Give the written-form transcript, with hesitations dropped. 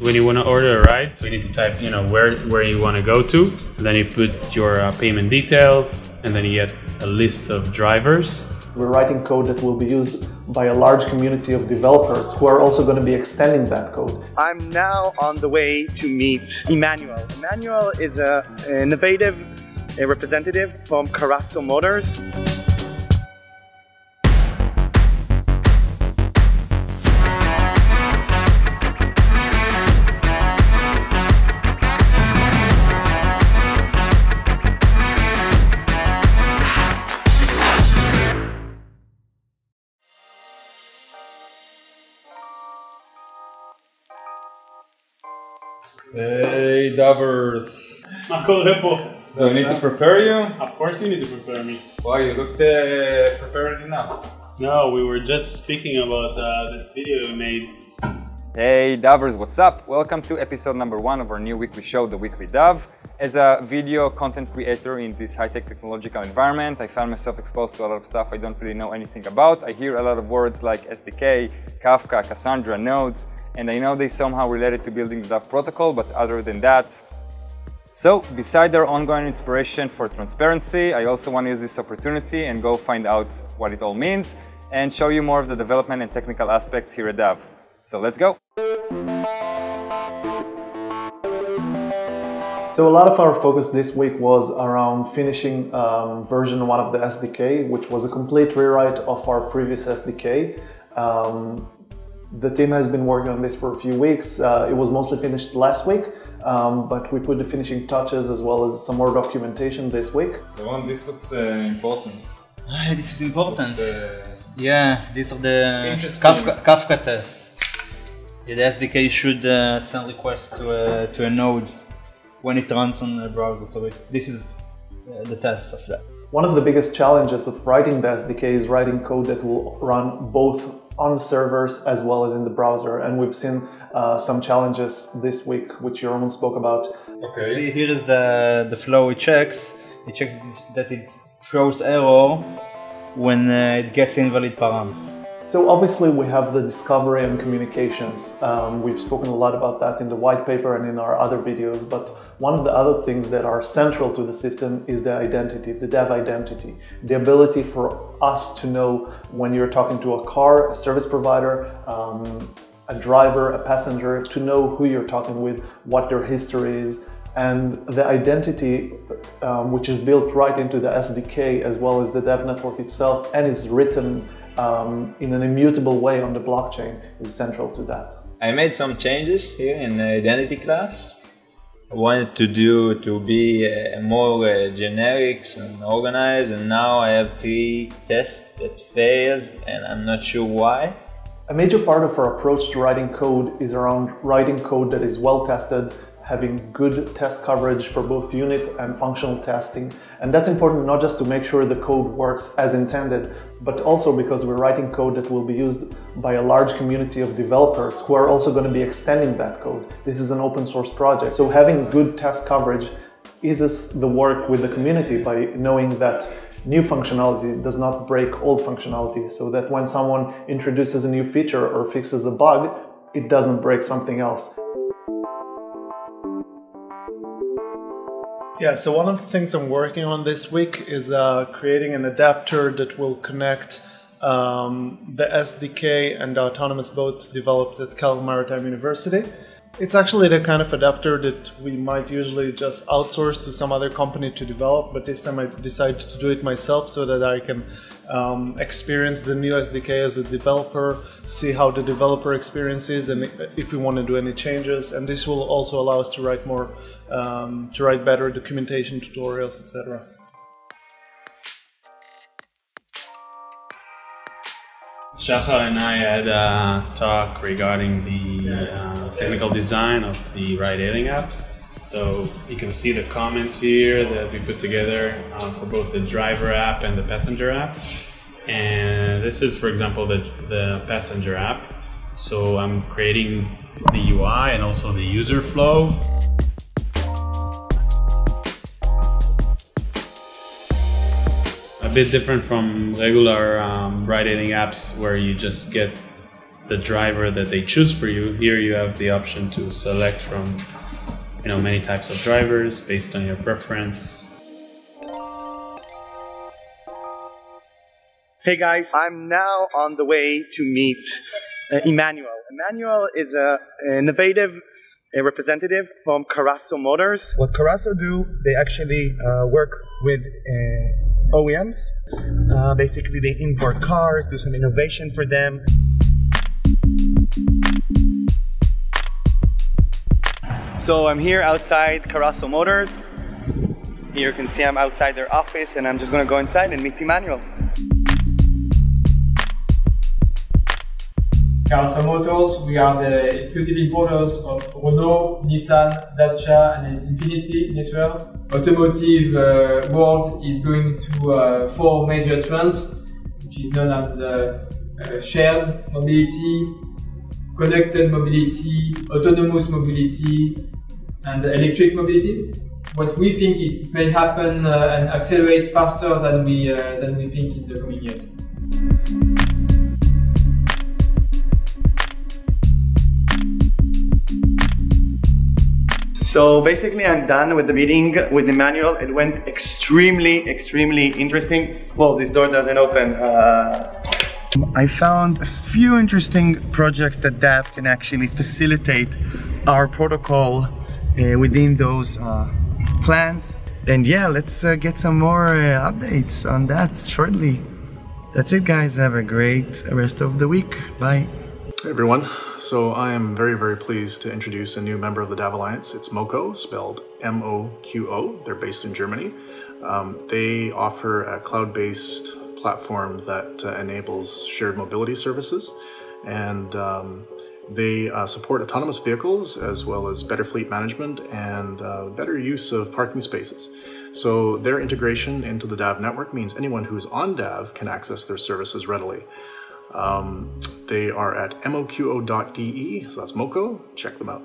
When you want to order a ride, so you need to type, where you want to go to, and then you put your payment details, and then you get a list of drivers. We're writing code that will be used by a large community of developers who are also going to be extending that code. I'm now on the way to meet Emmanuel. Emmanuel is an innovative representative from Carasso Motors. Hey, Davers. מה קורה פה? Do I need to prepare you? Of course you need to prepare me. Why, you looked prepared enough. No, we were just speaking about this video we made. Hey, Davers, what's up? Welcome to episode number 1 of our new weekly show, the Weekly DAV. As a video content creator in this high-tech technological environment, I found myself exposed to a lot of stuff I don't really know anything about. I hear a lot of words like SDK, Kafka, Cassandra, nodes, and I know they somehow related to building the DAV protocol, but other than that. So, beside our ongoing inspiration for transparency, I also want to use this opportunity and go find out what it all means and show you more of the development and technical aspects here at DAV. So let's go! So a lot of our focus this week was around finishing version 1 of the SDK, which was a complete rewrite of our previous SDK. The team has been working on this for a few weeks. It was mostly finished last week, but we put the finishing touches as well as some more documentation this week. This looks important. This is important. Yeah, these are the Kafka tests. Yeah, the SDK should send requests to a node when it runs on the browser. So this is the test of that. One of the biggest challenges of writing the SDK is writing code that will run both on servers as well as in the browser, and we've seen some challenges this week, which Jeroen spoke about. Okay. See, here is the flow it checks. It checks that it throws error when it gets invalid params. So obviously we have the discovery and communications. We've spoken a lot about that in the white paper and in our other videos, but one of the other things that are central to the system is the identity, the dev identity. The ability for us to know when you're talking to a car, a service provider, a driver, a passenger, to know who you're talking with, what their history is, and the identity which is built right into the SDK as well as the dev network itself and is written in an immutable way on the blockchain is central to that. I made some changes here in the identity class. I wanted to be more generic and organized, and now I have 3 tests that fails and I'm not sure why. A major part of our approach to writing code is around writing code that is well tested, having good test coverage for both unit and functional testing. And that's important not just to make sure the code works as intended, but also because we're writing code that will be used by a large community of developers who are also going to be extending that code. This is an open source project, so having good test coverage eases the work with the community by knowing that new functionality does not break old functionality, so that when someone introduces a new feature or fixes a bug, it doesn't break something else. Yeah, so one of the things I'm working on this week is creating an adapter that will connect the SDK and the autonomous boat developed at Cal Maritime University. It's actually the kind of adapter that we might usually just outsource to some other company to develop, but this time I decided to do it myself so that I can experience the new SDK as a developer, see how the developer experience is, and if we want to do any changes. And this will also allow us to write more, to write better documentation, tutorials, etc. Shachar and I had a talk regarding the technical design of the ride-hailing app. So you can see the comments here that we put together for both the driver app and the passenger app. And this is, for example, the passenger app. So I'm creating the UI and also the user flow. A bit different from regular ride-hailing apps where you just get the driver that they choose for you. Here you have the option to select from many types of drivers based on your preference. Hey guys, I'm now on the way to meet Emmanuel. Emmanuel is an innovative representative from Carasso Motors. What Carasso do, they actually work with OEMs. Basically, they import cars, do some innovation for them. So I'm here outside Carasso Motors. Here you can see I'm outside their office, and I'm just going to go inside and meet Emmanuel. Carasso Motors, we are the exclusive importers of Renault, Nissan, Dacia and Infiniti in this world. Automotive world is going through 4 major trends, which is known as shared mobility, connected mobility, autonomous mobility and electric mobility. What we think it may happen and accelerate faster than we think in the coming years. So basically I'm done with the meeting with Emmanuel. It went extremely interesting. Well, this door doesn't open. I found a few interesting projects that DAV can actually facilitate our protocol within those plans. And yeah, let's get some more updates on that shortly. That's it guys, have a great rest of the week. Bye. Hey everyone, so I am very pleased to introduce a new member of the DAV Alliance. It's MOQO, spelled MOQO. They're based in Germany. They offer a cloud-based platform that enables shared mobility services, and they support autonomous vehicles as well as better fleet management and better use of parking spaces. So their integration into the DAV network means anyone who's on DAV can access their services readily. They are at moqo.de, so that's MOQO. Check them out.